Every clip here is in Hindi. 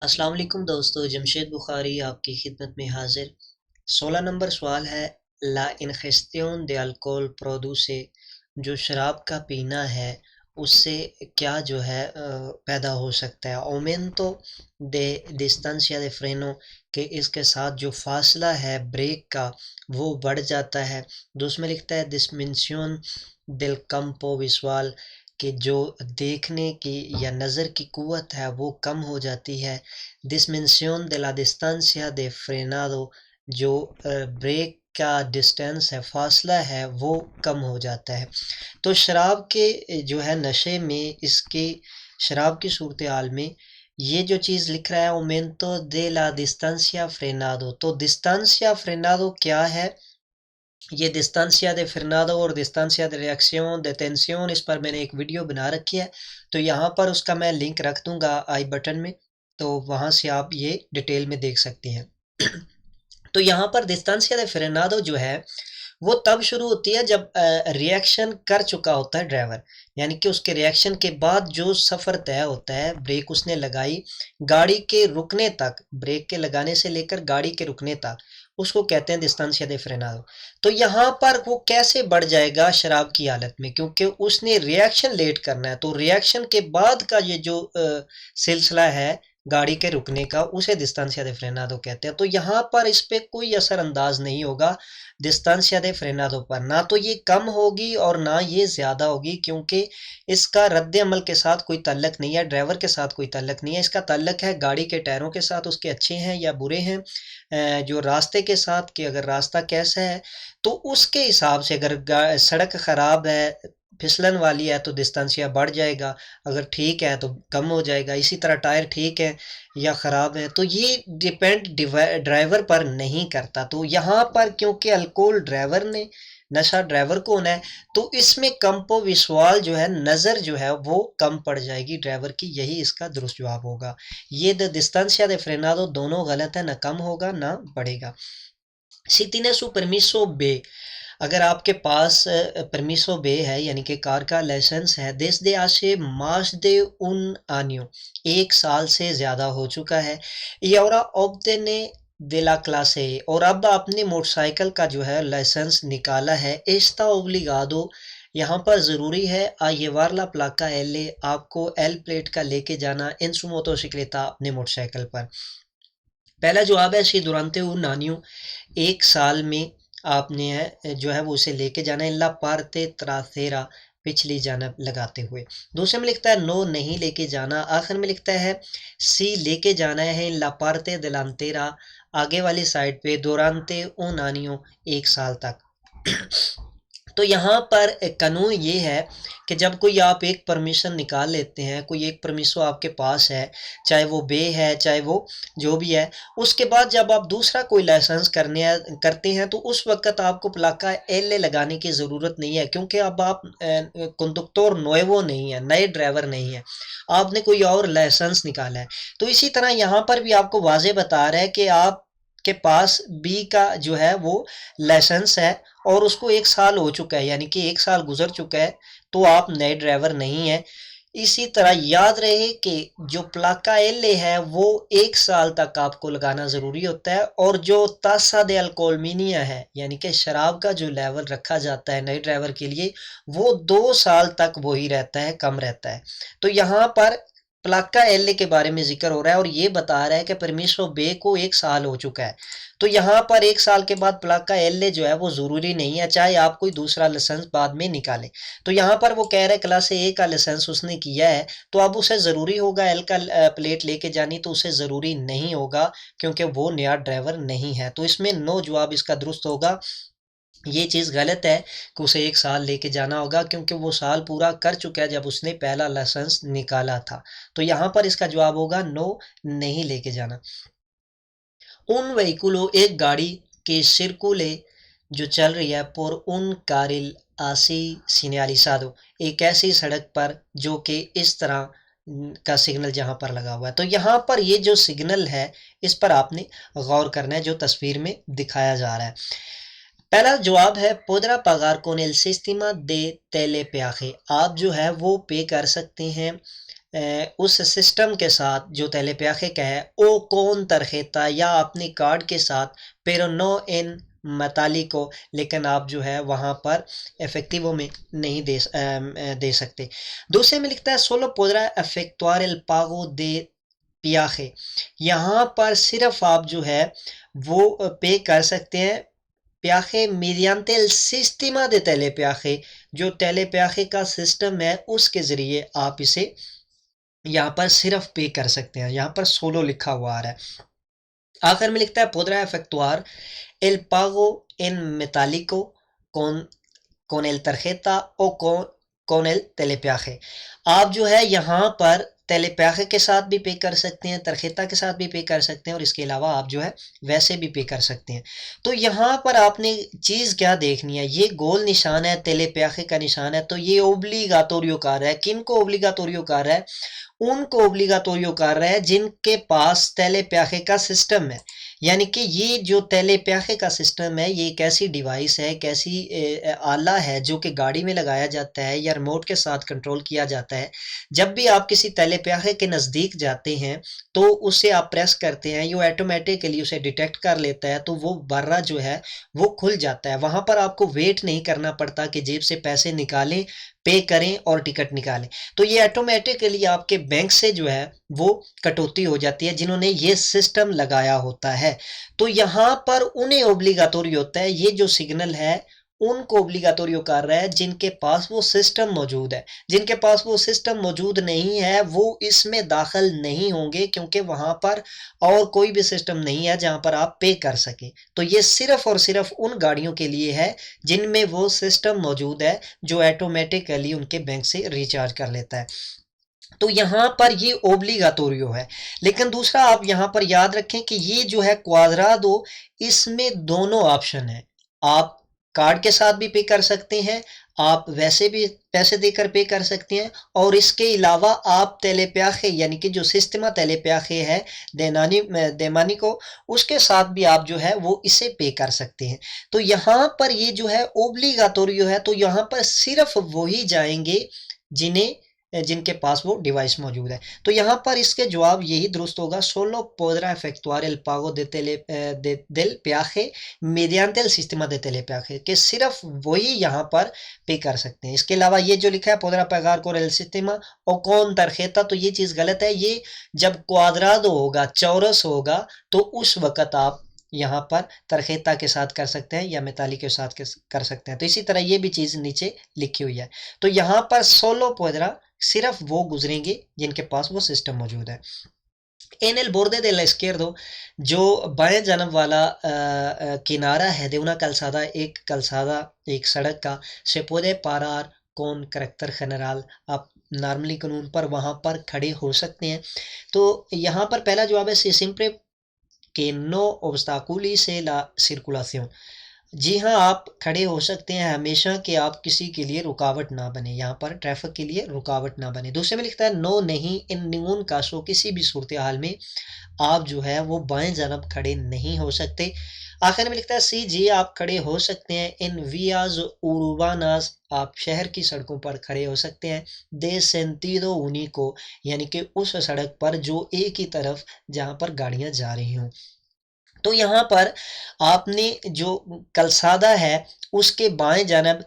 अस्सलाम वालेकुम दोस्तों, जमशेद बुखारी आपकी खिदमत में हाजिर। 16 नंबर सवाल है, La ingestión de alcohol produce, जो शराब का पीना है उससे क्या जो है पैदा हो सकता है। aumento de distancia de freno, कि इसके साथ जो फासला है ब्रेक का वो बढ़ जाता है। दूसरे में लिखता है disminución del campo visual, कि जो देखने की या नज़र की क़ुव्वत है वो कम हो जाती है। disminución de la distancia de frenado, जो ब्रेक का डिस्टेंस है, फासला है, वो कम हो जाता है। तो शराब के जो है नशे में, इसकी शराब की सूरत हाल में ये जो चीज़ लिख रहा है ओमेंतो दे ला डिस्टेंसिया फ्रेनादो, तो डिस्टेंसिया फ्रेनादो क्या है? ये डिस्टेंसिया दे फ्रेनादो और डिस्टेंसिया दे रिएक्शन दे टेंसियोन, इस पर मैंने एक वीडियो बना रखी है, तो यहाँ पर उसका मैं लिंक रख दूंगा आई बटन में, तो वहाँ से आप ये डिटेल में देख सकते हैं। तो यहाँ पर डिस्टेंसिया दे फ्रेनादो जो है वो तब शुरू होती है जब रिएक्शन कर चुका होता है ड्राइवर, यानी कि उसके रिएक्शन के बाद जो सफ़र तय होता है, ब्रेक उसने लगाई, गाड़ी के रुकने तक, ब्रेक के लगाने से लेकर गाड़ी के रुकने तक, उसको कहते हैं डिस्टेंसिया दे फ्रेनादो। तो यहाँ पर वो कैसे बढ़ जाएगा शराब की हालत में, क्योंकि उसने रिएक्शन लेट करना है, तो रिएक्शन के बाद का ये जो सिलसिला है गाड़ी के रुकने का, उसे डिस्टेंसिया दे फ्रेनादो कहते हैं। तो यहाँ पर इस पे कोई असरअंदाज नहीं होगा डिस्टेंसिया दे फ्रेनादो पर, ना तो ये कम होगी और ना ये ज़्यादा होगी, क्योंकि इसका रद्द अमल के साथ कोई ताल्लुक नहीं है, ड्राइवर के साथ कोई ताल्लुक नहीं है, इसका ताल्लुक है गाड़ी के टायरों के साथ, उसके अच्छे हैं या बुरे हैं, जो रास्ते के साथ, कि अगर रास्ता कैसा है तो उसके हिसाब से, अगर सड़क ख़राब है, फिसलन वाली है, तो डिस्टेंसिया बढ़ जाएगा, अगर ठीक है तो कम हो जाएगा। इसी तरह टायर ठीक है या ख़राब है, तो ये डिपेंड ड्राइवर पर नहीं करता। तो यहाँ पर क्योंकि अल्कोहल ड्राइवर ने, नशा ड्राइवर को होना है, तो इसमें कंपो विश्वाल जो है, नज़र जो है वो कम पड़ जाएगी ड्राइवर की, यही इसका दुरुस्त जवाब होगा। ये द डिस्टेंसिया दे फ्रेनादो दोनों गलत है, ना कम होगा ना बढ़ेगा। Si tiene su permiso B, अगर आपके पास परमिसो बे है, यानी कि कार का लाइसेंस है, desde hace más de un año, 1 साल से ज़्यादा हो चुका है, y ahora obtiene de la clase A, और अब आपने मोटरसाइकिल का जो है लाइसेंस निकाला है, está obligado, यहाँ पर ज़रूरी है a llevar la placa L, आपको एल प्लेट का लेके जाना इन su motocicleta, अपने मोटरसाइकिल पर। पहला जवाब है सी दुरानते un नानियों, 1 साल में आपने है जो है वो उसे लेके जाना है, ला पार्ते त्रासेरा, पिछली जानब लगाते हुए। दूसरे में लिखता है नो, नहीं लेके जाना। आखिर में लिखता है सी, लेके जाना है, ला पार्ते दिलांतेरा, आगे वाली साइड पे, दुरानते उन आनियों, 1 साल तक। तो यहाँ पर कानून ये है कि जब कोई आप एक परमिशन निकाल लेते हैं, कोई एक परमिशो आपके पास है, चाहे वो बे है, चाहे वो जो भी है, उसके बाद जब आप दूसरा कोई लाइसेंस करते हैं, तो उस वक्त आपको प्लाका एल लगाने की ज़रूरत नहीं है, क्योंकि अब आप कंडक्टर नोएवो नहीं है, नए ड्राइवर नहीं है, आपने कोई और लाइसेंस निकाला है। तो इसी तरह यहाँ पर भी आपको वाज़े बता रहा है कि आप के पास बी का जो है वो लाइसेंस है और उसको 1 साल हो चुका है, यानी कि 1 साल गुजर चुका है, तो आप नए ड्राइवर नहीं है। इसी तरह याद रहे कि जो प्लाका एल है वो 1 साल तक आपको लगाना ज़रूरी होता है, और जो तासा दे अल्कोहलमिनिया है, यानी कि शराब का जो लेवल रखा जाता है नए ड्राइवर के लिए, वो 2 साल तक वही रहता है, कम रहता है। तो यहाँ पर प्लाका एल के बारे में जिक्र हो रहा है और ये बता रहा है कि परमिशो बे को 1 साल हो चुका है, तो यहाँ पर 1 साल के बाद प्लाका एल जो है वो ज़रूरी नहीं है, चाहे आप कोई दूसरा लाइसेंस बाद में निकालें। तो यहाँ पर वो कह रहे हैं क्लास ए का लाइसेंस उसने किया है, तो अब उसे ज़रूरी होगा एल का प्लेट लेके जानी, तो उसे ज़रूरी नहीं होगा, क्योंकि वो नया ड्राइवर नहीं है। तो इसमें नो जवाब इसका दुरुस्त होगा। ये चीज़ गलत है कि उसे 1 साल लेके जाना होगा, क्योंकि वो साल पूरा कर चुका है जब उसने पहला लाइसेंस निकाला था। तो यहाँ पर इसका जवाब होगा नो, नहीं लेके जाना। उन व्हीकुलो, एक गाड़ी के सिरकुले, जो चल रही है, por un carril así señalizado, एक ऐसी सड़क पर जो कि इस तरह का सिग्नल जहाँ पर लगा हुआ है। तो यहाँ पर ये जो सिग्नल है, इस पर आपने गौर करना है, जो तस्वीर में दिखाया जा रहा है। पहला जवाब है podrá pagar con el sistema de telepeaje, आप जो है वो पे कर सकते हैं उस सिस्टम के साथ जो telepáje का है o con tarjeta या अपनी कार्ड के साथ pero no en metálico, लेकिन आप जो है वहाँ पर efectivo में नहीं दे सकते। दूसरे में लिखता है solo podrá efectuar el pago de peaje, यहाँ पर सिर्फ आप जो है वो पे कर सकते हैं peaje mediante el sistema de telepeaje, जो telepeaje का सिस्टम है उसके ज़रिए आप इसे यहाँ पर सिर्फ पे कर सकते हैं। यहाँ पर सोलो लिखा हुआ आ रहा है। आखिर में लिखता है podrá efectuar el pago en metálico con con el tarjeta o con el telepeaje। आप जो है यहाँ पर telepáje के साथ भी पे कर सकते हैं, tarjeta के साथ भी पे कर सकते हैं और इसके अलावा आप जो है वैसे भी पे कर सकते हैं। तो यहाँ पर आपने चीज़ क्या देखनी है, ये गोल निशान है, telepáje का निशान है, तो ये ओब्लिगाटोरियो कार्य है। किनको ओब्लिगाटोरियो कार्य है? उनको ओब्लिगाटोरियो कार्य है जिनके पास telepáje का सिस्टम है। यानी कि ये जो telepáje का सिस्टम है ये एक ऐसी डिवाइस है, एक ऐसी आला है जो कि गाड़ी में लगाया जाता है या रिमोट के साथ कंट्रोल किया जाता है। जब भी आप किसी telepáje के नज़दीक जाते हैं तो उसे आप प्रेस करते हैं, ये ऑटोमेटिकली उसे डिटेक्ट कर लेता है, तो वो बर्रा जो है वो खुल जाता है। वहाँ पर आपको वेट नहीं करना पड़ता कि जेब से पैसे निकालें, पे करें और टिकट निकालें। तो ये ऑटोमेटिकली आपके बैंक से जो है वो कटौती हो जाती है जिन्होंने ये सिस्टम लगाया होता है। तो यहाँ पर उन्हें ओब्लिगाटोरी होता है, ये जो सिग्नल है उनको ओब्लिगाटोरियो कार्य है जिनके पास वो सिस्टम मौजूद है। जिनके पास वो सिस्टम मौजूद नहीं है वो इसमें दाखिल नहीं होंगे, क्योंकि वहाँ पर और कोई भी सिस्टम नहीं है जहाँ पर आप पे कर सकें। तो ये सिर्फ और सिर्फ उन गाड़ियों के लिए है जिनमें वो सिस्टम मौजूद है जो ऑटोमेटिकली उनके बैंक से रिचार्ज कर लेता है। तो यहाँ पर ये ओब्लिगाटोरियो है। लेकिन दूसरा आप यहाँ पर याद रखें कि ये जो है क्वाद्रादो, इसमें दोनों ऑप्शन है। आप कार्ड के साथ भी पे कर सकते हैं, आप वैसे भी पैसे देकर पे कर सकते हैं, और इसके अलावा आप telepáje यानी कि जो सिस्टमा telepáje है देमानी को, उसके साथ भी आप जो है वो इसे पे कर सकते हैं। तो यहाँ पर ये जो है ओब्लिगाटोरियो है, तो यहाँ पर सिर्फ वही जाएंगे जिनके पास वो डिवाइस मौजूद है। तो यहाँ पर इसके जवाब यही दुरुस्त होगा, solo podrá efectuar el pago del peaje mediante el sistema de telepáje, कि सिर्फ वही यहाँ पर पे कर सकते हैं। इसके अलावा ये जो लिखा है podrá pagar con el sistema o con tarjeta, तो ये चीज़ गलत है। ये जब क्वाद्रादो होगा, चौरस होगा, तो उस वक़्त आप यहाँ पर तरखेता के साथ कर सकते हैं या मिताली के साथ कर सकते हैं। तो इसी तरह ये भी चीज़ नीचे लिखी हुई है। तो यहाँ पर सोलो पोदरा सिर्फ वो गुजरेंगे जिनके पास वो सिस्टम मौजूद है। En el borde del izquierdo, जो बाएं जानब वाला किनारा है de una calzada, एक calzada एक सड़क का, se puede parar con carácter general, आप नॉर्मली कानून पर वहाँ पर खड़े हो सकते हैं। तो यहाँ पर पहला जवाब है से siempre que no obstaculice la circulación। जी हाँ, आप खड़े हो सकते हैं हमेशा कि आप किसी के लिए रुकावट ना बने, यहाँ पर ट्रैफिक के लिए रुकावट ना बने। दूसरे में लिखता है नो नहीं, इन निगुन कासो, किसी भी सूरत हाल में आप जो है वो बाएं जानब खड़े नहीं हो सकते। आखिर में लिखता है सी जी, आप खड़े हो सकते हैं इन वियाज उर्बानास, आप शहर की सड़कों पर खड़े हो सकते हैं। दे सेंतीदो उनिको, यानी कि उस सड़क पर जो एक ही तरफ जहाँ पर गाड़ियाँ जा रही हों। तो यहाँ पर आपने जो कलसादा है उसके बाएं जानब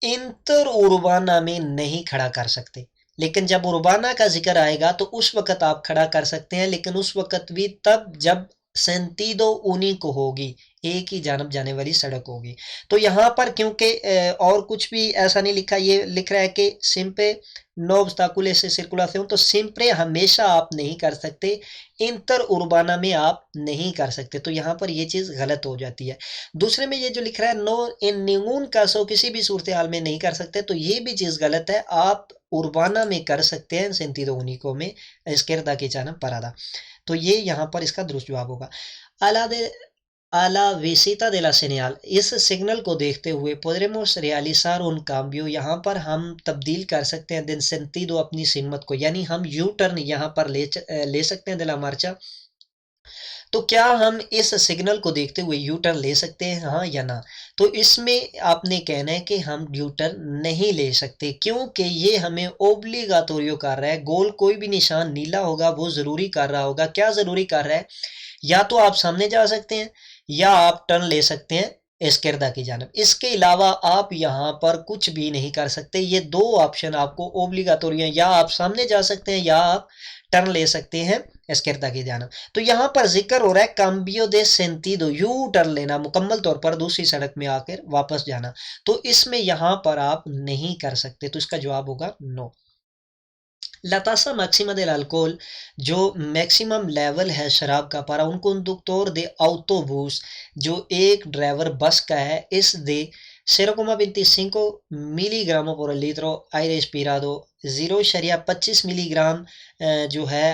इंटर उर्बाना में नहीं खड़ा कर सकते, लेकिन जब उर्बाना का जिक्र आएगा तो उस वक़्त आप खड़ा कर सकते हैं, लेकिन उस वक़्त भी तब जब सेंतीदो ऊनिको होगी, एक ही जानब जाने वाली सड़क होगी। तो यहाँ पर क्योंकि और कुछ भी ऐसा नहीं लिखा, ये लिख रहा है कि सिंपे नो ऑब्स्टाकुलस से सर्कुलेशन, तो सिंपरे हमेशा आप नहीं कर सकते, इंटर उर्बाना में आप नहीं कर सकते। तो यहाँ पर ये चीज़ गलत हो जाती है। दूसरे में ये जो लिख रहा है नो इन निगुन कासो, किसी भी सूरत हाल में नहीं कर सकते, तो ये भी चीज़ गलत है। आप उर्बाना में कर सकते हैं, सेंतीदो ऊनिको में izquierda की जानब parada। तो ये यहाँ पर इसका दुरुस्त जवाब होगा। a la visita de la señal, इस सिग्नल को देखते हुए podremos realizar un cambio, यहाँ पर हम तब्दील कर सकते हैं del sentido, अपनी सिमत को, यानी हम यू टर्न यहाँ पर ले सकते हैं de la marcha तो क्या हम इस सिग्नल को देखते हुए यू टर्न ले सकते हैं, हाँ या ना? तो इसमें आपने कहना है कि हम यू टर्न नहीं ले सकते, क्योंकि ये हमें ओब्लिगातोरियो कर रहा है। गोल कोई भी निशान नीला होगा वो ज़रूरी कर रहा होगा। क्या ज़रूरी कर रहा है? या तो आप सामने जा सकते हैं या आप टर्न ले सकते हैं एस्केरदा की जानब। इसके अलावा आप यहाँ पर कुछ भी नहीं कर सकते। ये दो ऑप्शन आपको ओब्लिगातोरियो, या आप सामने जा सकते हैं या आप टर्न ले सकते हैं एस्केरदा की जानब। तो यहाँ पर जिक्र हो रहा है काम्बियो दे सेंटिडो, यू टर्न लेना, मुकम्मल तौर पर दूसरी सड़क में आकर वापस जाना। तो इसमें यहाँ पर आप नहीं कर सकते, तो इसका जवाब होगा no. La tasa máxima del alcohol, जो मैक्सिमम लेवल है शराब का, para un conductor de autobús, जो एक ड्राइवर बस का है, इस de 0,25 मिलीग्रामो por litro aire expirado, 0,25 milligram जो है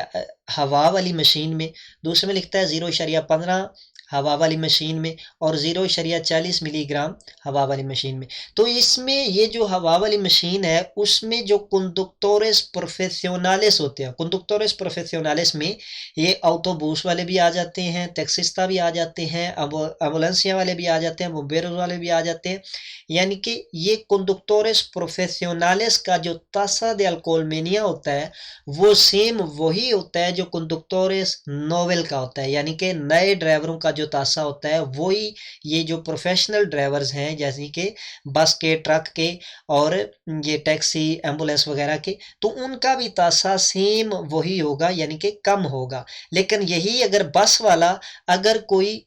हवा वाली मशीन में, दूसरे में लिखता है 0,15 हवा वाली मशीन में, और 0,40 मिलीग्राम हवा वाली मशीन में। तो इसमें ये जो हवा वाली मशीन है उसमें जो कंडक्टोरेस प्रोफेशनales होते हैं, कंडक्टोरेस प्रोफेशनales में ये ऑटोबूस वाले भी आ जाते हैं, टैक्सिस्ता भी आ जाते हैं, एम्बुलेंसिया वाले भी आ जाते हैं, बोम्बेरोज वाले भी आ जाते हैं। यानी कि ये कंडक्टोरेस प्रोफेशनales का जो तासा दे अल्कोहलमेनिया होता है वो सेम वही होता है जो कंडक्टोरेस नोवेल का होता है। यानी कि नए ड्राइवरों का जो तासा होता है वही ये जो प्रोफेशनल ड्राइवर्स हैं, जैसे कि बस के, ट्रक के और ये टैक्सी, एम्बुलेंस वगैरह के, तो उनका भी तासा सेम वही होगा, यानी कि कम होगा। लेकिन यही अगर बस वाला अगर कोई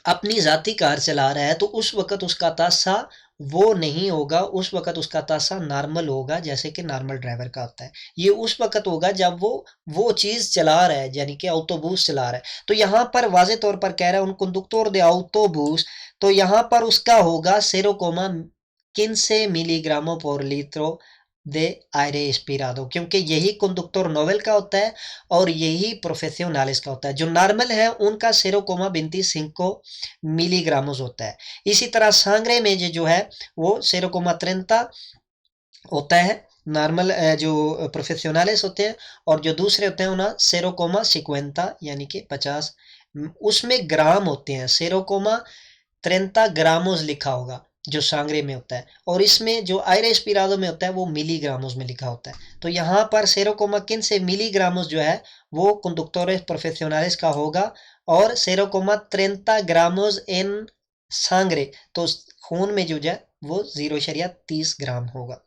अपनी ज़ाती कार चला रहा है तो उस वक़्त उसका तासा वो नहीं होगा, उस वक़्त उसका तासा नॉर्मल होगा, जैसे कि नॉर्मल ड्राइवर का होता है। ये उस वक़्त होगा जब वो चीज़ चला रहा है, यानी कि ऑटोबूस चला रहा है। तो यहाँ पर वाज़े तौर पर कह रहा है उन कंडक्टर दे ऑटोबूस, तो यहाँ पर उसका होगा 0,15 मिलीग्रामो por litro दे आयरे एस्पिराडो, क्योंकि यही कंडक्टर नोवेल का होता है और यही प्रोफेशनलिस का होता है। जो नॉर्मल है उनका 0,25 मिलीग्रामोस होता है। इसी तरह सांगरे में जो है वो 0,30 होता है, नॉर्मल जो प्रोफेशनलिस होते हैं, और जो दूसरे होते हैं उन्हें 0,50 यानी कि 50, उसमें ग्राम होते हैं, 0,30 ग्रामोस लिखा होगा जो सांगरे में होता है, और इसमें जो आयरे एस्पिराडो में होता है वो मिलीग्रामोस में लिखा होता है। तो यहाँ पर 0,15 मिलीग्रामोस जो है वो कंडक्टोरेस प्रोफेशनलिस का होगा, और 0,30 ग्रामोस इन सांगरे, तो खून में जो है वो 0,30 ग्राम होगा।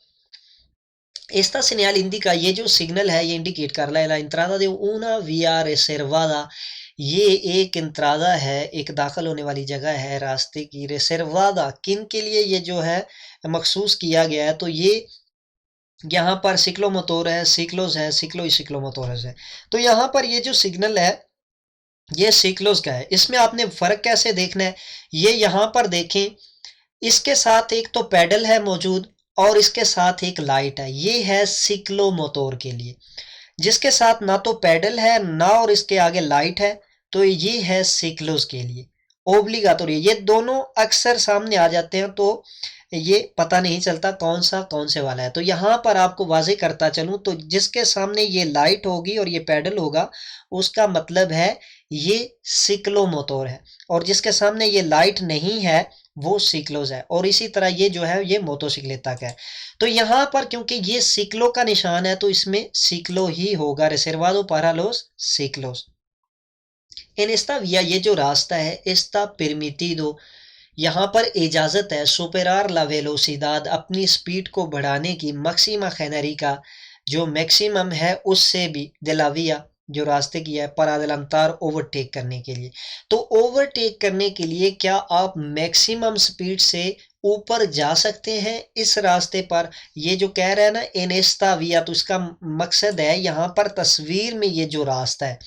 Esta señal indica, ये जो सिग्नल है ये इंडिकेट कर रहा है la entrada de una vía reservada, ये एक इंत्रादा है, एक दाखिल होने वाली जगह है रास्ते की, रिजर्वादा किन के लिए ये जो है मखसूस किया गया है, तो ये यहाँ पर सिक्लोमोटोर है, सिक्लोज है, सिक्लोमोटोरस है। तो यहाँ पर ये जो सिग्नल है ये सिक्लोज का है। इसमें आपने फर्क कैसे देखना है, ये यहाँ पर देखें, इसके साथ एक तो पैडल है मौजूद और इसके साथ एक लाइट है, ये है सिक्लोमोटोर के लिए। जिसके साथ ना तो पैडल है ना और इसके आगे लाइट है, तो ये है सिक्लोज के लिए। ओब्लिगातोरी, ये दोनों अक्सर सामने आ जाते हैं तो ये पता नहीं चलता कौन से वाला है। तो यहाँ पर आपको वाजे करता चलूँ तो जिसके सामने ये लाइट होगी और ये पैडल होगा उसका मतलब है ये सिक्लोमोटोर है, और जिसके सामने ये लाइट नहीं है वो सिक्लोज है, और इसी तरह ये जो है ये मोटोसिक्लेता का है। तो यहाँ पर क्योंकि ये सिक्लो का निशान है तो इसमें सिक्लो ही होगा, रिजर्वाडो पारा लोस सिक्लोस। इन एस्ता विया, ये जो रास्ता है एस्ता परमिटिडो, यहाँ पर इजाज़त है सुपेरार ला वेलोसिदाद, अपनी स्पीड को बढ़ाने की, मैक्सिमा खैनरी का जो मैक्सिमम है उससे भी, दिलाविया जो रास्ते की है, पर अदलंतार ओवरटेक करने के लिए। तो ओवरटेक करने के लिए क्या आप मैक्सिमम स्पीड से ऊपर जा सकते हैं इस रास्ते पर? ये जो कह रहा है ना एनेस्ता विया, तो इसका मकसद है यहाँ पर तस्वीर में ये जो रास्ता है,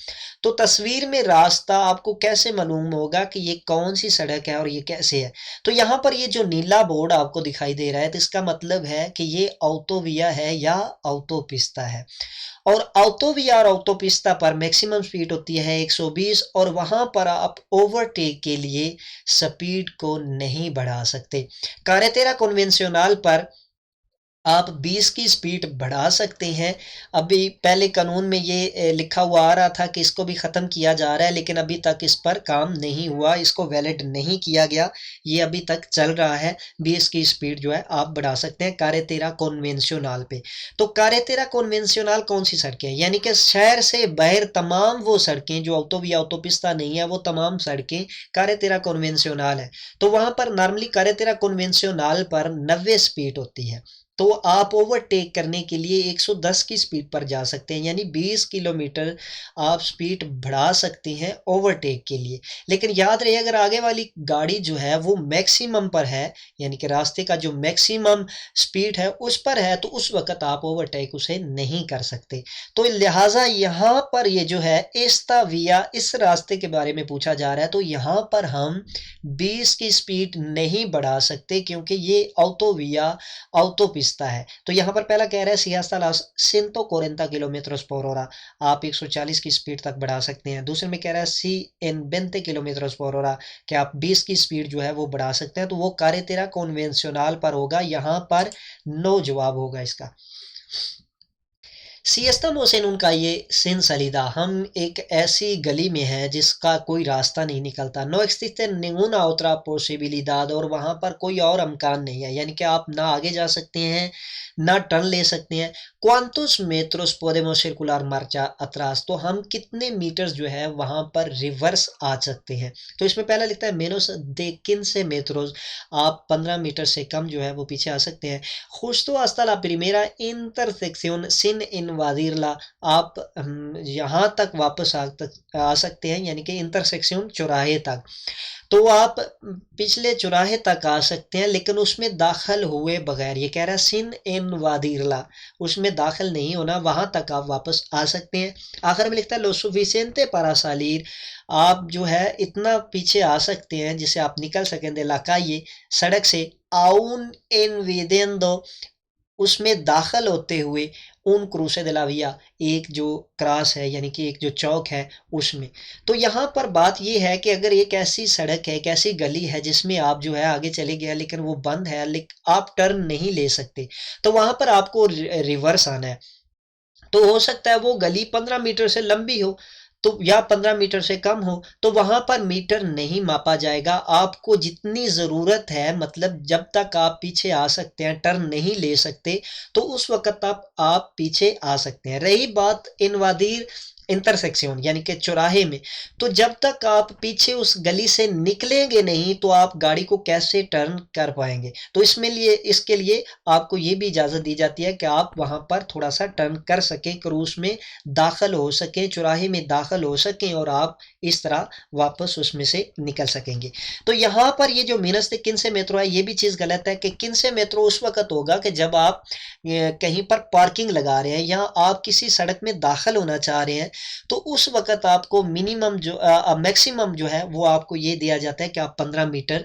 तो तस्वीर में रास्ता आपको कैसे मालूम होगा कि ये कौन सी सड़क है और ये कैसे है? तो यहाँ पर ये जो नीला बोर्ड आपको दिखाई दे रहा है तो इसका मतलब है कि ये ऑटोविया है या ऑटोपिस्ता है, और ऑटोविया और ऑटोपिस्ता पर मैक्सिमम स्पीड होती है 120, और वहां पर आप ओवरटेक के लिए स्पीड को नहीं बढ़ा सकते। कारेतेरा कन्वेंशनल पर आप 20 की स्पीड बढ़ा सकते हैं। अभी पहले कानून में ये लिखा हुआ आ रहा था कि इसको भी ख़त्म किया जा रहा है, लेकिन अभी तक इस पर काम नहीं हुआ, इसको वैलिड नहीं किया गया। ये अभी तक चल रहा है। 20 की स्पीड जो है आप बढ़ा सकते हैं कारेतेरा कॉन्वेंशनल पे। तो कारेतेरा कॉन्वेंशनल कौन सी सड़कें हैं? यानी कि शहर से बाहर तमाम वो सड़कें जो ऑटोविया ऑटोपिस्ता नहीं है, वो तमाम सड़कें कारेतेरा कॉन्वेंशनल है। तो वहाँ पर नॉर्मली कारेतेरा कॉन्वेंशनल पर 90 स्पीड होती है। तो आप ओवरटेक करने के लिए 110 की स्पीड पर जा सकते हैं, यानी 20 किलोमीटर आप स्पीड बढ़ा सकते हैं ओवरटेक के लिए। लेकिन याद रहे, अगर आगे वाली गाड़ी जो है वो मैक्सिमम पर है, यानी कि रास्ते का जो मैक्सिमम स्पीड है उस पर है, तो उस वक्त आप ओवरटेक उसे नहीं कर सकते। तो लिहाजा यहाँ पर ये जो है एस्ता विया, इस रास्ते के बारे में पूछा जा रहा है, तो यहाँ पर हम 20 की स्पीड नहीं बढ़ा सकते, क्योंकि ये ऑटोविया ऑटोपिस्ता है। तो यहाँ पर पहला कह रहा है सी हasta las 140 kilómetros por hora, आप 140 की स्पीड तक बढ़ा सकते हैं। दूसरे में कह रहा है सी en 20 kilómetros por hora, कि आप 20 की स्पीड जो है वो बढ़ा सकते हैं। तो वो कारेतेरा कॉन्वेंशनल पर होगा, यहाँ पर नो जवाब होगा इसका। Si estamos en un calle sin salida, हम एक ऐसी गली में हैं जिसका कोई रास्ता नहीं निकलता। No existe ninguna otra posibilidad, और वहाँ पर कोई और अमकान नहीं है, यानी कि आप ना आगे जा सकते हैं ना टर्न ले सकते हैं। ¿Cuántos metros podemos circular marcha atrás? तो हम कितने मीटर्स जो है वहाँ पर रिवर्स आ सकते हैं? तो इसमें पहला लिखता है menos de 15 metros, आप 15 मीटर से कम जो है वो पीछे आ सकते हैं। Justo hasta la primera intersección sin invadirla, आप यहाँ तक वापस आ सकते हैं, यानी कि इंटरसेक्शन चौराहे तक। तो आप पिछले चौराहे तक आ सकते हैं, लेकिन उसमें दाखिल हुए बगैर, ये कह रहा है सिन इन वादिरला, उसमें दाखिल नहीं होना, वहां तक आप वापस आ सकते हैं। आखिर में लिखता है लो सुफिशिएंटे para salir, आप जो है इतना पीछे आ सकते हैं जिसे आप निकल सकें दे ला calle, सड़क से, aún envidiendo, उसमें दाखिल होते हुए, उन क्रूसे de la vía, एक जो क्रॉस है यानी कि एक जो चौक है उसमें। तो यहाँ पर बात ये है कि अगर एक ऐसी सड़क है, एक ऐसी गली है जिसमें आप जो है आगे चले गए लेकिन वो बंद है, लेकिन आप टर्न नहीं ले सकते, तो वहां पर आपको रिवर्स आना है। तो हो सकता है वो गली 15 मीटर से लंबी हो, तो या 15 मीटर से कम हो, तो वहां पर मीटर नहीं मापा जाएगा। आपको जितनी ज़रूरत है, मतलब जब तक आप पीछे आ सकते हैं, टर्न नहीं ले सकते, तो उस वक्त आप पीछे आ सकते हैं। रही बात इनवादीर इंटरसेक्शन यानी कि चौराहे में, तो जब तक आप पीछे उस गली से निकलेंगे नहीं तो आप गाड़ी को कैसे टर्न कर पाएंगे। तो इसके लिए आपको ये भी इजाज़त दी जाती है कि आप वहां पर थोड़ा सा टर्न कर सकें, क्रूज में दाखिल हो सकें, चौराहे में दाखिल हो सकें, और आप इस तरह वापस उसमें से निकल सकेंगे। तो यहाँ पर ये जो मीनस से किन से मेट्रो है, ये भी चीज़ गलत है कि किन से मेट्रो उस वक्त होगा कि जब आप कहीं पर पार्किंग लगा रहे हैं या आप किसी सड़क में दाखिल होना चाह रहे हैं, तो उस वक्त आपको मिनिमम जो मैक्सिमम जो है वो आपको ये दिया जाता है कि आप 15 मीटर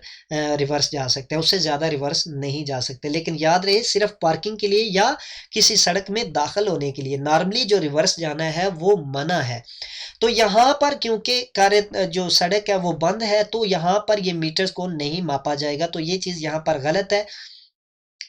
रिवर्स जा सकते हैं, उससे ज़्यादा रिवर्स नहीं जा सकते। लेकिन याद रहे, सिर्फ पार्किंग के लिए या किसी सड़क में दाखिल होने के लिए नॉर्मली जो रिवर्स जाना है वो मना है। तो यहाँ पर क्योंकि कार्य जो सड़क है वो बंद है, तो यहाँ पर ये मीटर्स को नहीं मापा जाएगा, तो ये चीज़ यहाँ पर गलत है।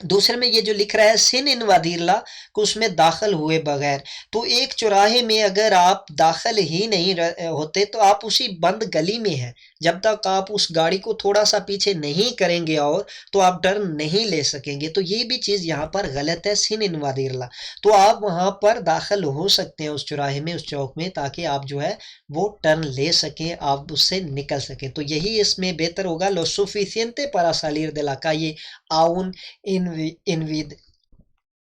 दूसरे में ये जो लिख रहा है सिन इन वादिरला को, उसमें दाखिल हुए बगैर, तो एक चौराहे में अगर आप दाखिल ही नहीं होते तो आप उसी बंद गली में हैं, जब तक आप उस गाड़ी को थोड़ा सा पीछे नहीं करेंगे और तो आप टर्न नहीं ले सकेंगे। तो ये भी चीज़ यहाँ पर गलत है, सिन इन वादिरला। तो आप वहाँ पर दाखिल हो सकते हैं उस चौराहे में, उस चौक में, ताकि आप जो है वो टर्न ले सकें, आप उससे निकल सकें। तो यही इसमें बेहतर होगा, लो सुफिशिएंटे para salir de la calle aún इनविद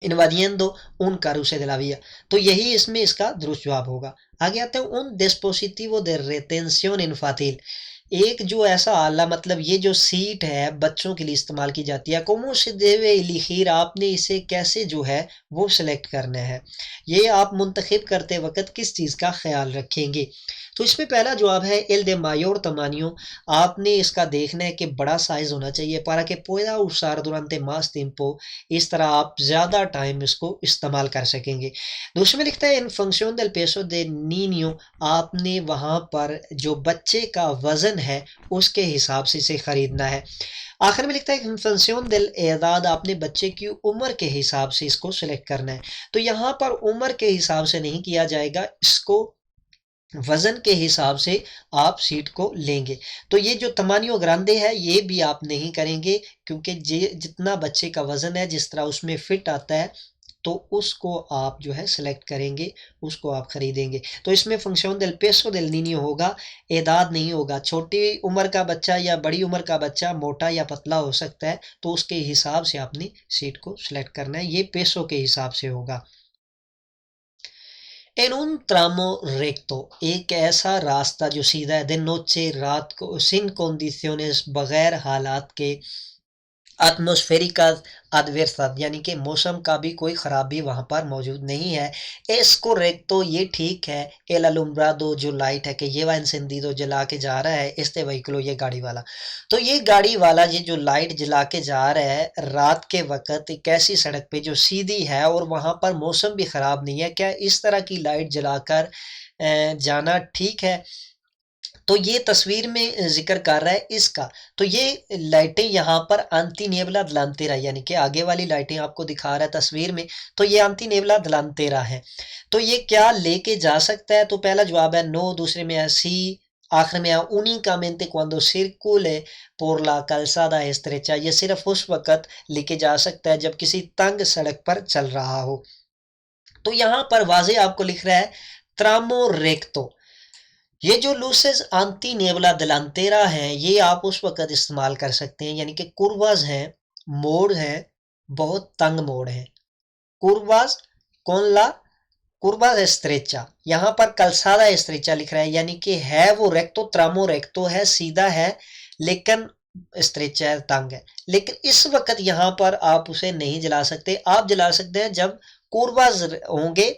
इन्वादियंदो उन कारूसे de la vía। तो यही इसमें इसका दुरुस्त जवाब होगा। आगे आते हैं उन डिस्पोसिटिवो de retención infantil, एक जो ऐसा आला, मतलब ये जो सीट है बच्चों के लिए इस्तेमाल की जाती है, कोमो से देवे इलिखीर, आपने इसे कैसे जो है वो सिलेक्ट करना है, ये आप मुंतखब करते वक्त किस चीज़ का ख्याल रखेंगे। तो इसमें पहला जवाब है एल दे मायोर तमानियो, आपने इसका देखना है कि बड़ा साइज होना चाहिए, पारा के पोया उसार दुरानते मास तिम्पो, इस तरह आप ज़्यादा टाइम इसको इस्तेमाल कर सकेंगे। दूसरे में लिखता है इन function del peso de niño, आपने वहाँ पर जो बच्चे का वज़न है उसके हिसाब से इसे ख़रीदना है। आखिर में लिखता है इन फंक्शन दिल एदाद, आपने बच्चे की उम्र के हिसाब से इसको सिलेक्ट करना है। तो यहाँ पर उम्र के हिसाब से नहीं किया जाएगा, इसको वजन के हिसाब से आप सीट को लेंगे। तो ये जो तमानियो ग्रांदे है ये भी आप नहीं करेंगे, क्योंकि जितना बच्चे का वजन है, जिस तरह उसमें फिट आता है, तो उसको आप जो है सिलेक्ट करेंगे, उसको आप खरीदेंगे। तो इसमें फंक्शन दिल पेसो दिल निनियो होगा, एदाद नहीं होगा। छोटी उम्र का बच्चा या बड़ी उम्र का बच्चा मोटा या पतला हो सकता है, तो उसके हिसाब से आपने सीट को सिलेक्ट करना है, ये पेसो के हिसाब से होगा। En un tramo recto, एक ऐसा रास्ता जो सीधा है, दिन नोचे रात को सिन कंडीशंस, बगैर हालात के, एटमॉस्फेरिका adversidad, यानी कि मौसम का भी कोई खराबी वहां पर मौजूद नहीं है। इसको रेक्तो, ये ठीक है। एल अलुम्ब्रादो, जो लाइट है कि ये वा इंसेंडिदो, जला के जा रहा है, este वहीकलो, ये गाड़ी वाला। तो ये गाड़ी वाला ये जो लाइट जला के जा रहा है रात के वक्त एक ऐसी सड़क पे जो सीधी है और वहां पर मौसम भी खराब नहीं है, क्या इस तरह की लाइट जलाकर जाना ठीक है? तो ये तस्वीर में जिक्र कर रहा है इसका। तो ये लाइटें यहाँ पर अंतिनेबला दलांतेरा, यानी कि आगे वाली लाइटें आपको दिखा रहा है तस्वीर में, तो ये अंतिनेबला दलांतेरा है। तो ये क्या लेके जा सकता है? तो पहला जवाब है नो, दूसरे में है सी, आखिर में है उनिकामेंटे cuando circule por la calzada estrecha, ये सिर्फ उस वक्त लेके जा सकता है जब किसी तंग सड़क पर चल रहा हो। तो यहाँ पर वाजे आपको लिख रहा है ट्रामो रेक्टो। ये जो लूसेस आंती नेवला दलांतेरा है, ये आप उस वक्त इस्तेमाल कर सकते हैं, यानी कि कुर्वाज हैं, मोड़ हैं, बहुत तंग मोड़ हैं। कुर्वाज कौन ला? कुर्वाज एस्ट्रेचा। यहाँ पर कलसादा एस्ट्रेचा लिख रहा है, यानी कि है वो रेक्टो, त्रामो रेक्टो है, सीधा है, लेकिन एस्ट्रेचा है, तंग है। लेकिन इस वक्त यहाँ पर आप उसे नहीं जला सकते। आप जला सकते हैं जब कुर्वाज होंगे,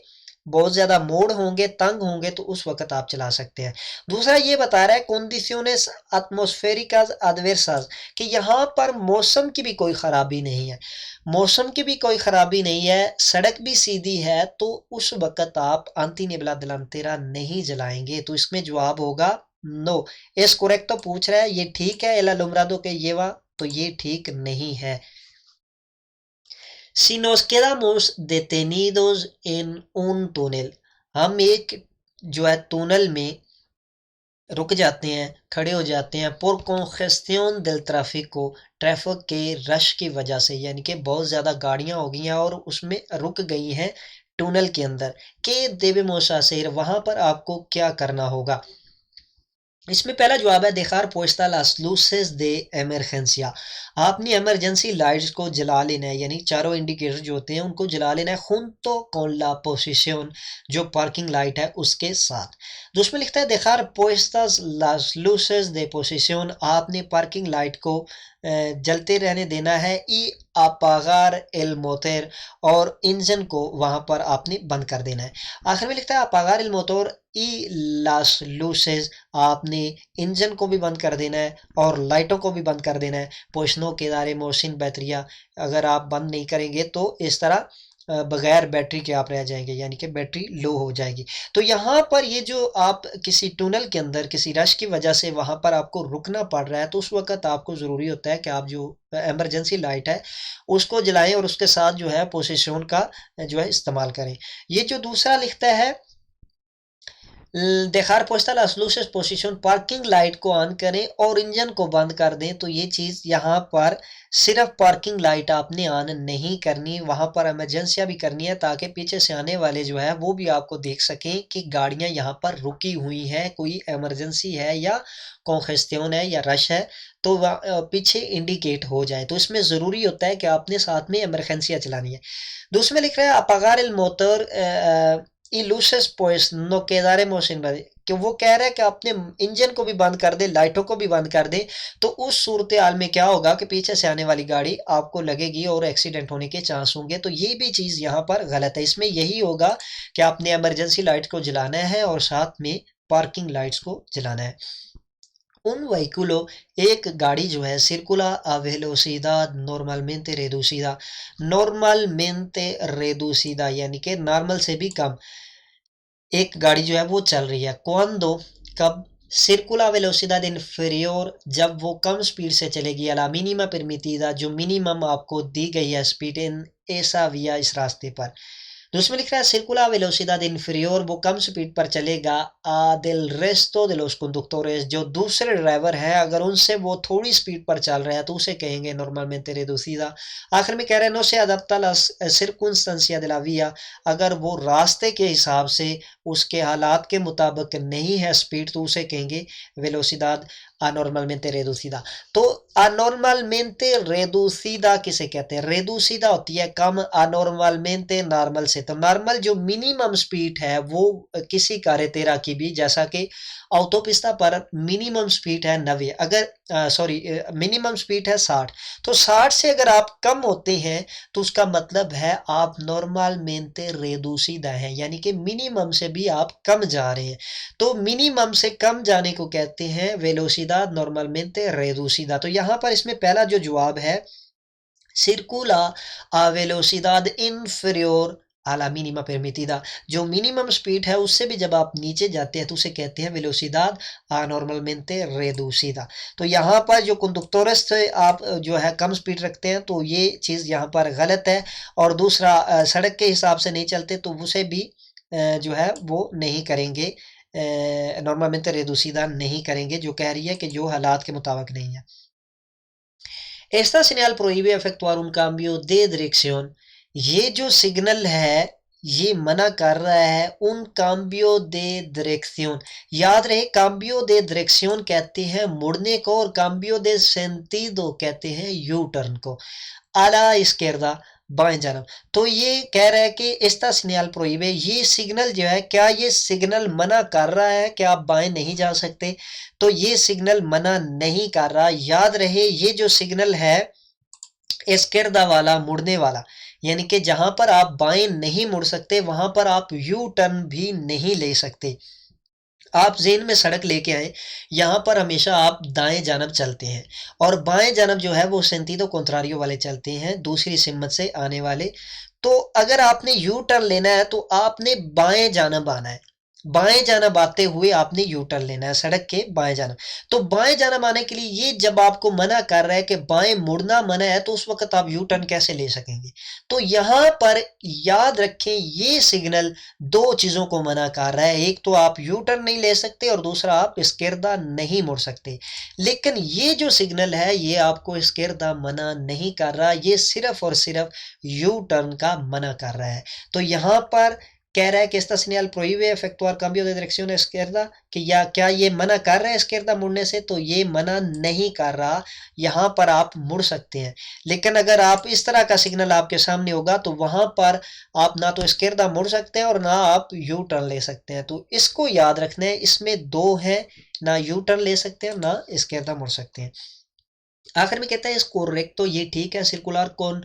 बहुत ज्यादा मोड़ होंगे, तंग होंगे, तो उस वक्त आप चला सकते हैं। दूसरा ये बता रहा है कंडीशंस एटमॉस्फेरिकास एडवर्सास, कि यहाँ पर मौसम की भी कोई खराबी नहीं है, मौसम की भी कोई खराबी नहीं है, सड़क भी सीधी है, तो उस वक्त आप अंतिनेबला दलांतेरा नहीं जलाएंगे। तो इसमें जवाब होगा नो। इस करेक्ट तो पूछ रहा है ये ठीक है एला लुमरादो के ये वा, तो ये ठीक नहीं है। Si nos quedamos detenidos en un túnel, हम एक जो है टनल में रुक जाते हैं, खड़े हो जाते हैं, por congestión del tráfico, traffic के रश की वजह से, यानी कि बहुत ज़्यादा गाड़ियां हो गई हैं और उसमें रुक गई हैं टनल के अंदर, के debemos hacer, वहां पर आपको क्या करना होगा? इसमें पहला जवाब है dejar puestas las luces de emergencia, आपने इमरजेंसी लाइट्स को जला लेना है, यानी चारों इंडिकेटर जो होते हैं उनको जला लेना है, junto con la posición, जो पार्किंग लाइट है उसके साथ। दूसरा लिखता है dejar puestas las luces de posición, आपने पार्किंग लाइट को जलते रहने देना है, ई apagar el motor, और इंजन को वहां पर आपने बंद कर देना है। आखिर में लिखता है apagar el motor y las luces, आपने इंजन को भी बंद कर देना है और लाइटों को भी बंद कर देना है। पोषणों के दारे मोहसिन बैटरिया, अगर आप बंद नहीं करेंगे तो इस तरह बगैर बैटरी के आप रह जाएंगे, यानी कि बैटरी लो हो जाएगी। तो यहाँ पर ये जो आप किसी टनल के अंदर किसी रश की वजह से वहां पर आपको रुकना पड़ रहा है, तो उस वक्त आपको ज़रूरी होता है कि आप जो एमरजेंसी लाइट है उसको जलाएं और उसके साथ जो है पोजीशन का जो है इस्तेमाल करें। ये जो दूसरा लिखता है देखार पोस्टल असलूशस पोजीशन, पार्किंग लाइट को ऑन करें और इंजन को बंद कर दें, तो ये चीज़ यहाँ पर सिर्फ पार्किंग लाइट आपने ऑन नहीं करनी, वहाँ पर इमरजेंसियाँ भी करनी है, ताकि पीछे से आने वाले जो है वो भी आपको देख सकें कि गाड़ियाँ यहाँ पर रुकी हुई हैं, कोई इमरजेंसी है या कॉन्जेस्शन है या रश है, तो पीछे इंडिकेट हो जाए। तो इसमें ज़रूरी होता है कि आपने साथ में इमरजेंसियाँ चलानी है। दूसरे में लिख रहा है अपागार el motor y luces pues no quedaremos sin nadie, कि वो कह रहा है कि अपने इंजन को भी बंद कर दे, लाइटों को भी बंद कर दे, तो उस सूरत हाल में क्या होगा कि पीछे से आने वाली गाड़ी आपको लगेगी और एक्सीडेंट होने के चांस होंगे। तो ये भी चीज़ यहाँ पर गलत है। इसमें यही होगा कि आपने इमरजेंसी लाइट को जलाना है और साथ में पार्किंग लाइट्स को जलाना है। un vehículo, एक गाड़ी जो है circula a velocidad normalmente reducida, यानी कि नॉर्मल से भी कम एक गाड़ी जो है वो चल रही है। cuando, कब? circula a velocidad inferior जब वो कम स्पीड से चलेगी अला मिनिमा परमिटिदा जो मिनिमम आपको दी गई है स्पीड इन ऐसा विया इस रास्ते पर। तो उसमें लिख रहा है circula a velocidad inferior वो कम स्पीड पर चलेगा del resto de los conductores जो दूसरे ड्राइवर है अगर उनसे वो थोड़ी स्पीड पर चल रहा है तो उसे कहेंगे normalmente reducida। आखिर में कह रहे हैं no se adapta las circunstancias de la vía अगर वो रास्ते के हिसाब से उसके हालात के मुताबिक नहीं है स्पीड तो उसे कहेंगे velocidad anormalmente reducida। तो anormalmente reducida किसे कहते हैं? reducida होती है कम, anormalmente नॉर्मल से। तो नॉर्मल जो मिनिमम स्पीड है वो किसी कार्य की भी, जैसा कि autopista पर मिनिमम स्पीड है 90, अगर सॉरी मिनिमम स्पीड है 60, तो 60 से अगर आप कम होते हैं तो उसका मतलब है आप नॉर्मलmente reducida है, यानी कि मिनिमम से भी आप कम जा रहे हैं। तो मिनिमम से कम जाने को कहते हैं वेलोसिडad normalmente reducida। तो यहाँ पर इसमें पहला जो जवाब है circula a velocidad inferior a la mínima permitida, जो मिनिमम स्पीड है उससे भी जब आप नीचे जाते हैं तो उसे कहते हैं velocidad anormalmente reducida। तो यहाँ पर जो कंडक्टोरस से आप जो है कम स्पीड रखते हैं तो ये चीज़ यहाँ पर गलत है। और दूसरा सड़क के हिसाब से नहीं चलते तो उसे भी जो है वो नहीं करेंगे, नॉर्मलmente reducida नहीं करेंगे, जो कह रही है कि जो हालात के मुताबिक नहीं है। Esta señal prohíbe efectuar un cambio de dirección। ये जो सिग्नल है ये मना कर रहा है उन cambio de dirección। याद रहे cambio de dirección कहते हैं मुड़ने को और cambio de sentido कहते हैं यू टर्न को। a la izquierda बाएं जानब। तो ये कह रहा है कि एस्ता सिग्नल प्रोहिबे, ये सिग्नल जो है क्या ये सिग्नल मना कर रहा है कि आप बाएं नहीं जा सकते? तो ये सिग्नल मना नहीं कर रहा। याद रहे ये जो सिग्नल है एस्केर्दा वाला, मुड़ने वाला, यानी कि जहां पर आप बाएं नहीं मुड़ सकते वहां पर आप यू टर्न भी नहीं ले सकते। आप जेन में सड़क लेके आए, यहाँ पर हमेशा आप दाएं जानब चलते हैं और बाएं जानब जो है वो सेंटीदो कॉन्ट्रारियो वाले चलते हैं, दूसरी सिमत से आने वाले। तो अगर आपने यू टर्न लेना है तो आपने बाएं जानब आना है, बाएं जानब आते हुए आपने यू टर्न लेना है सड़क के बाएं जानब। तो बाएं जानब आने के लिए ये जब आपको मना कर रहा है कि बाएं मुड़ना मना है तो उस वक्त आप यू टर्न कैसे ले सकेंगे? तो यहाँ पर याद रखें ये सिग्नल दो चीजों को मना कर रहा है, एक तो आप यू टर्न नहीं ले सकते और दूसरा आप इसकिरदा नहीं मुड़ सकते। लेकिन ये जो सिग्नल है ये आपको इसकिरदा मना नहीं कर रहा, ये सिर्फ और सिर्फ यू टर्न का मना कर रहा है। तो यहाँ पर कह रहा है कि esta señal prohíbe efectuar cambio de dirección izquierda, कि या क्या ये मना कर रहा है izquierda मुड़ने से? तो ये मना नहीं कर रहा, यहाँ पर आप मुड़ सकते हैं। लेकिन अगर आप इस तरह का सिग्नल आपके सामने होगा तो वहां पर आप ना तो izquierda मुड़ सकते हैं और ना आप यू टर्न ले सकते हैं। तो इसको याद रखना है, इसमें दो है, ना यू टर्न ले सकते हैं ना izquierda मुड़ सकते हैं। आखिर में कहता है इसको रेक्टो, ये ठीक है, सर्कुलर कौन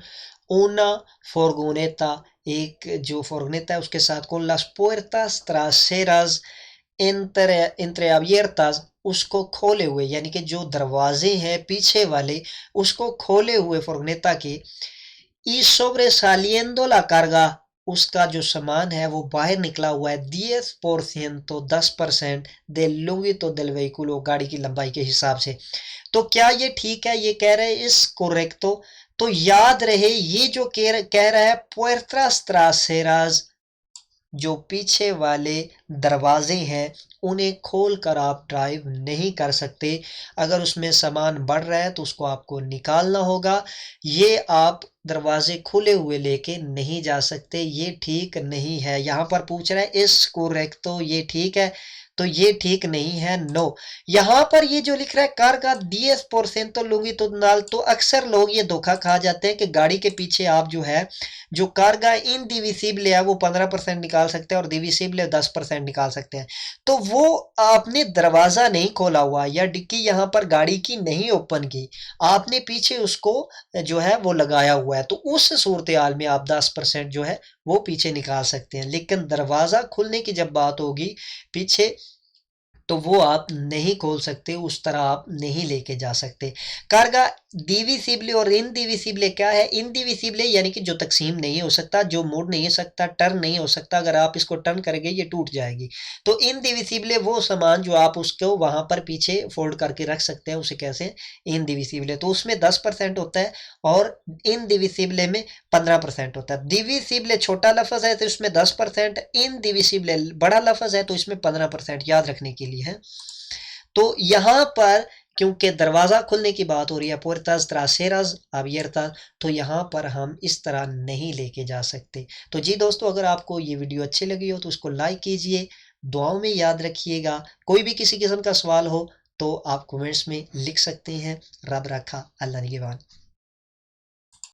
una furgoneta, एक जो फॉर्गनेटा है उसके साथ con las puertas traseras entreabiertas, उसको खोले हुए, यानी कि जो दरवाजे हैं पीछे वाले उसको खोले हुए फॉर्गनेटा के। y sobresaliendo la carga, उसका जो सामान है वो बाहर निकला हुआ है 10%, 10% del longitud del vehículo, गाड़ी की लंबाई के हिसाब से। तो क्या ये ठीक है? ये कह रहे हैं इस कोरेक्टो। तो याद रहे ये जो कह रहा है puertas traseras, जो पीछे वाले दरवाजे हैं उन्हें खोलकर आप ड्राइव नहीं कर सकते। अगर उसमें सामान बढ़ रहा है तो उसको आपको निकालना होगा, ये आप दरवाजे खुले हुए लेके नहीं जा सकते, ये ठीक नहीं है। यहाँ पर पूछ रहा है इस कोरेक्टो, ये ठीक है? तो ये ठीक नहीं है, नो। यहाँ पर ये जो लिख रहा है कारगा 10% तो लूंगी तो नाल, तो अक्सर लोग ये धोखा खा जाते हैं कि गाड़ी के पीछे आप जो है जो कारगा इन डिविसिबल है वो 15% निकाल सकते हैं और डिविसिबल 10% निकाल सकते हैं। तो वो आपने दरवाजा नहीं खोला हुआ या डिक्की यहाँ पर गाड़ी की नहीं ओपन की, आपने पीछे उसको जो है वो लगाया हुआ है, तो उस सूरत हाल में आप 10% जो है वो पीछे निकाल सकते हैं। लेकिन दरवाजा खुलने की जब बात होगी, पीछे तो वो आप नहीं खोल सकते, उस तरह आप नहीं लेके जा सकते। कार्गा डिविसिबल और इनडिविसिबल क्या है? इनडिविसिबल यानी कि जो तकसीम नहीं हो सकता, जो मुड़ नहीं सकता, टर्न नहीं हो सकता, अगर आप इसको टर्न करेंगे ये टूट जाएगी। तो इनडिविसिबल वो सामान जो आप उसको वहां पर पीछे फोल्ड करके रख सकते हैं, उसे कैसे? इनडिविसिबल। तो उसमें 10% होता है और इनडिविसिबल में 15% होता है। डिविसिबल छोटा लफ्ज है तो इसमें 10%, इनडिविसिबल बड़ा लफ्ज है तो इसमें 15%, याद रखने के लिए है। तो यहां पर क्योंकि दरवाजा खुलने की बात हो रही है, पुertas traseras abiertas, तो यहां पर हम इस तरह नहीं लेके जा सकते। तो जी दोस्तों, अगर आपको ये वीडियो अच्छी लगी हो तो उसको लाइक कीजिए, दुआओं में याद रखिएगा। कोई भी किसी किस्म का सवाल हो तो आप कमेंट्स में लिख सकते हैं। रब रखा, अल्लाह निगहबान।